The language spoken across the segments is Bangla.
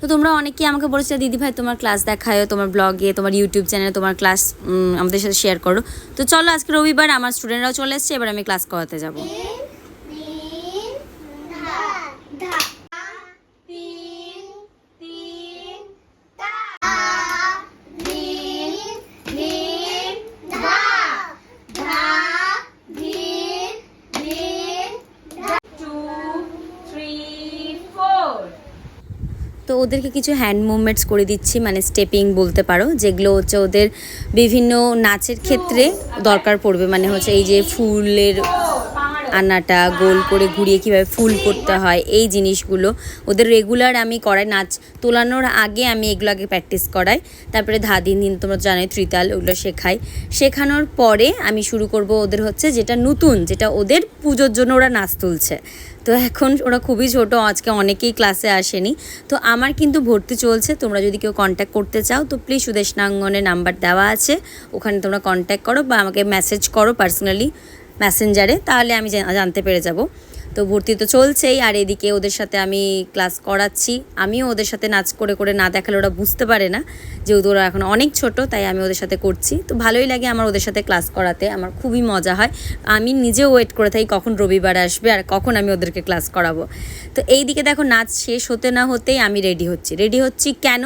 তো তোমরা অনেকেই আমাকে বলেছো দিদি ভাই তোমার ক্লাস দেখায়, তোমার ব্লগে, তোমার ইউটিউব চ্যানেলে তোমার ক্লাস আমাদের সাথে শেয়ার করো। তো চলো আজকে রবিবার, আমার স্টুডেন্টরাও চলে এসছে, এবার আমি ক্লাস করাতে যাবো। তো ওদেরকে কিছু হ্যান্ড মুভমেন্টস করে দিচ্ছি, মানে স্টেপিং বলতে পারো, যেগুলো হচ্ছে ওদের বিভিন্ন নাচের ক্ষেত্রে দরকার পড়বে। মানে হচ্ছে এই যে ফুলের আনাটা গোল করে ঘুরিয়ে কীভাবে ফুল করতে হয়, এই জিনিসগুলো ওদের রেগুলার আমি করাই। নাচ তোলানোর আগে আমি এগুলো আগে প্র্যাকটিস করাই, তারপরে দিন তোমরা জানোই ত্রিতাল, ওগুলো শেখাই। শেখানোর পরে আমি শুরু করব ওদের হচ্ছে যেটা নতুন, যেটা ওদের পুজোর জন্য ওরা নাচ তুলছে। তো এখন ওরা খুবই ছোট, আজকে অনেকেই ক্লাসে আসেনি। তো আমার কিন্তু ভর্তি চলছে, তোমরা যদি কেউ কন্ট্যাক্ট করতে চাও তো প্লিজ সুদেশনাঙ্গনের নাম্বার দেওয়া আছে, ওখানে তোমরা কন্ট্যাক্ট করো বা আমাকে মেসেজ করো পার্সোনালি মেসেঞ্জারে, তাহলে আমি জানতে পেরে যাব। তো ভর্তি তো চলছেই, আর এদিকে ওদের সাথে আমি ক্লাস করাচ্ছি। আমিও ওদের সাথে নাচ করে করে না দেখালে ওরা বুঝতে পারে না, যেহেতু ওরা এখন অনেক ছোট, তাই আমি ওদের সাথে করছি। তো ভালোই লাগে আমার ওদের সাথে ক্লাস করাতে, আমার খুবই মজা হয়। আমি নিজেও ওয়েট করে থাকি কখন রবিবার আসবে আর কখন আমি ওদেরকে ক্লাস করাবো। তো এই দিকে দেখো নাচ শেষ হতে না হতেই আমি রেডি হচ্ছি। কেন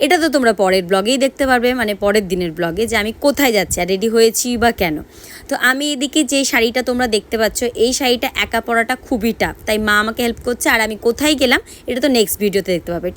এটা তো তোমরা পরের ব্লগেই দেখতে পারবে, মানে পরের দিনের ব্লগে, যে আমি কোথায় যাচ্ছি আর রেডি হয়েছি বা কেন। তো আমি এদিকে যে শাড়িটা তোমরা দেখতে পাচ্ছ, এই শাড়িটা একা পরাটা খুবই টাফ, তাই মা আমাকে হেল্প করছে। আর আমি কোথায় গেলাম এটা তো নেক্সট ভিডিওতে দেখতে পাবে।